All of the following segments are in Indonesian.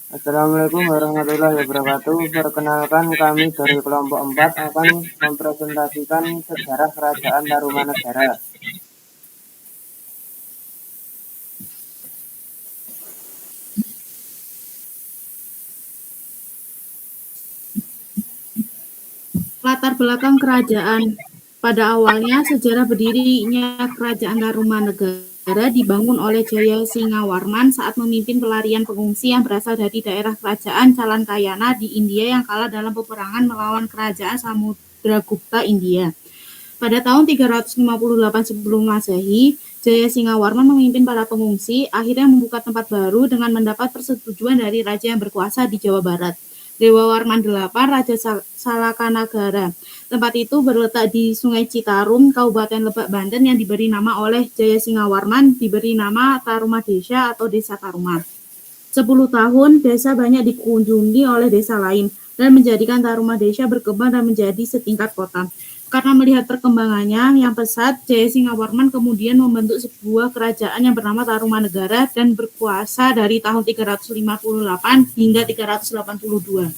Assalamualaikum warahmatullahi wabarakatuh. Perkenalkan kami dari kelompok 4 akan mempresentasikan sejarah Kerajaan Tarumanegara. Latar belakang kerajaan. Pada awalnya, sejarah berdirinya Kerajaan Tarumanegara dibangun oleh Jaya Singawarman saat memimpin pelarian pengungsi yang berasal dari daerah kerajaan Chalankayana di India yang kalah dalam peperangan melawan kerajaan Samudragupta India. Pada tahun 358 sebelum Masehi, Jaya Singawarman memimpin para pengungsi, akhirnya membuka tempat baru dengan mendapat persetujuan dari raja yang berkuasa di Jawa Barat. Dewa Warman VIII, Raja Salakanagara. Tempat itu berletak di Sungai Citarum, Kabupaten Lebak, Banten yang diberi nama oleh Jaya Singawarman, diberi nama Tarumadesa atau Desa Taruma. 10 tahun, desa banyak dikunjungi oleh desa lain dan menjadikan Tarumadesa berkembang dan menjadi setingkat kota. Karena melihat perkembangannya yang pesat, Jaya Singawarman kemudian membentuk sebuah kerajaan yang bernama Tarumanegara dan berkuasa dari tahun 358 hingga 382.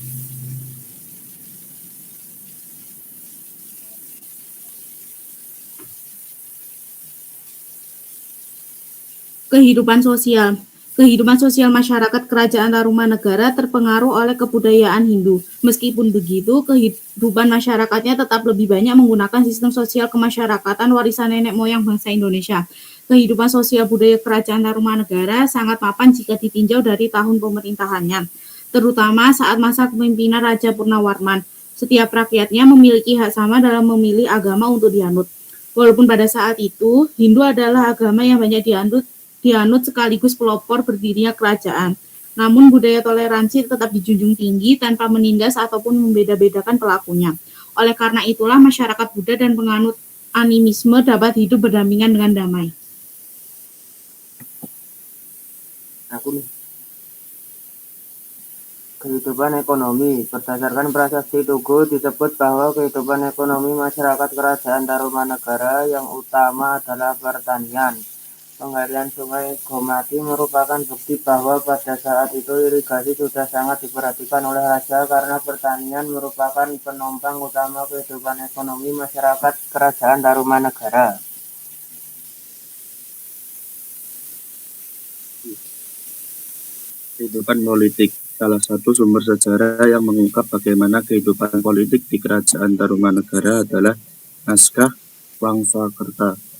Kehidupan sosial. Kehidupan sosial masyarakat Kerajaan Tarumanegara terpengaruh oleh kebudayaan Hindu. Meskipun begitu, kehidupan masyarakatnya tetap lebih banyak menggunakan sistem sosial kemasyarakatan warisan nenek moyang bangsa Indonesia. Kehidupan sosial budaya Kerajaan Tarumanegara sangat mapan jika ditinjau dari tahun pemerintahannya, terutama saat masa kepemimpinan Raja Purnawarman. Setiap rakyatnya memiliki hak sama dalam memilih agama untuk dianut. Walaupun pada saat itu, Hindu adalah agama yang banyak dianut sekaligus pelopor berdirinya kerajaan. Namun budaya toleransi tetap dijunjung tinggi tanpa menindas ataupun membeda-bedakan pelakunya. Oleh karena itulah masyarakat Buddha dan penganut animisme dapat hidup berdampingan dengan damai. Kehidupan ekonomi. Berdasarkan prasasti Tugu disebut bahwa kehidupan ekonomi masyarakat Kerajaan Tarumanegara yang utama adalah pertanian. Penggalian Sungai Gomati merupakan bukti bahwa pada saat itu irigasi sudah sangat diperhatikan oleh raja karena pertanian merupakan penopang utama kehidupan ekonomi masyarakat Kerajaan Tarumanegara. Kehidupan politik. Salah satu sumber sejarah yang mengungkap bagaimana kehidupan politik di Kerajaan Tarumanegara adalah naskah Wangsakerta.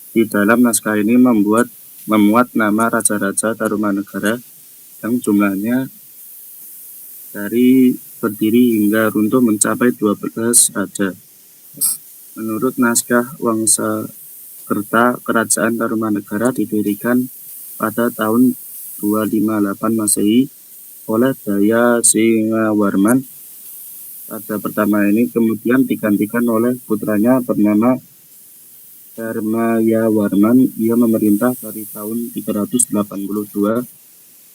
Di dalam naskah ini memuat nama raja-raja Tarumanegara yang jumlahnya dari berdiri hingga runtuh mencapai 12 raja. Menurut naskah Wangsakerta, Kerajaan Tarumanegara didirikan pada tahun 258 Masehi oleh Jaya Singawarman. Raja pertama ini kemudian digantikan oleh putranya bernama Dharmayawarman. Ia memerintah dari tahun 382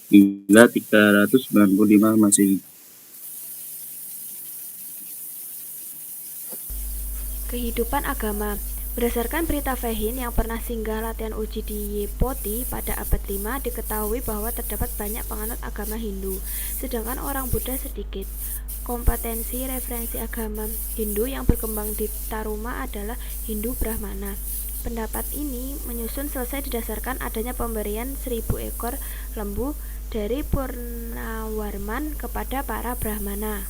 hingga 395 Masehi. Kehidupan agama. Berdasarkan berita Fehin yang pernah singgah latihan uji di Yepoti pada abad 5, diketahui bahwa terdapat banyak penganut agama Hindu, sedangkan orang Buddha sedikit. Kompetensi referensi agama Hindu yang berkembang di Taruma adalah Hindu Brahmana. Pendapat ini menyusun selesai didasarkan adanya pemberian 1000 ekor lembu dari Purnawarman kepada para Brahmana.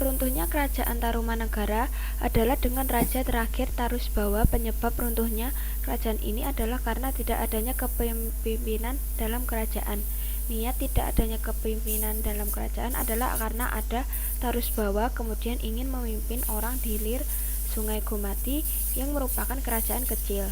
Runtuhnya Kerajaan Tarumanegara adalah dengan Raja terakhir Tarusbawa. Penyebab runtuhnya kerajaan ini adalah karena tidak adanya kepemimpinan dalam kerajaan. Niat tidak adanya kepemimpinan dalam kerajaan adalah karena ada Tarusbawa kemudian ingin memimpin orang di hilir Sungai Gomati yang merupakan kerajaan kecil.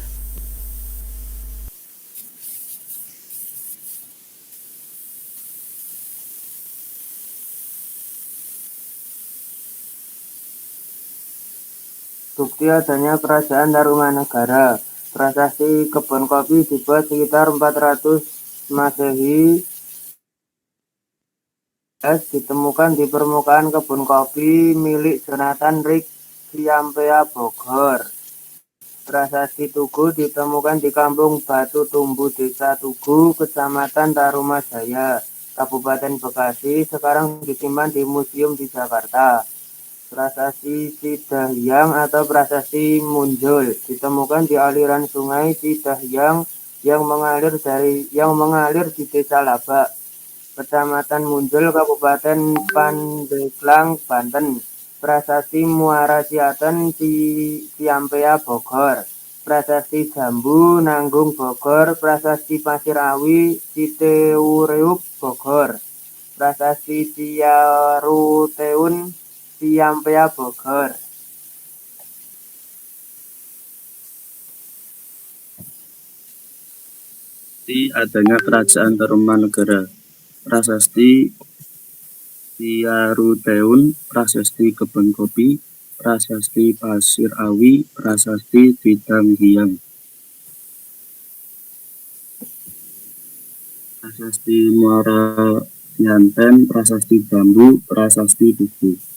Bukti adanya Kerajaan Tarumanegara. Prasasti kebun kopi dibuat sekitar 400 Masehi. Ditemukan di permukaan kebun kopi milik Jonathan Rick Ciampea Bogor. Prasasti Tugu ditemukan di Kampung Batu Tumbu, Desa Tugu, Kecamatan Tarumajaya, Kabupaten Bekasi, sekarang disimpan di museum di Jakarta. Prasasti Cidahyang atau Prasasti Munjul ditemukan di aliran Sungai Cidahyang yang mengalir di Desa Labak, Kecamatan Munjul, Kabupaten Pandeglang, Banten. Prasasti Muara Siaten Ciampea, Bogor. Prasasti Jambu Nanggung, Bogor. Prasasti Pasir Awi Citeureub, Bogor. Prasasti Ciaruteun Ciampea, Bogor. Adanya Kerajaan Tarumanegara. Prasasti Ciaruteun, Prasasti Kebon Kopi, Prasasti Pasir Awi, Prasasti Bidanghyang. Prasasti Muara Sianten, Prasasti Bambu, Prasasti Tugu.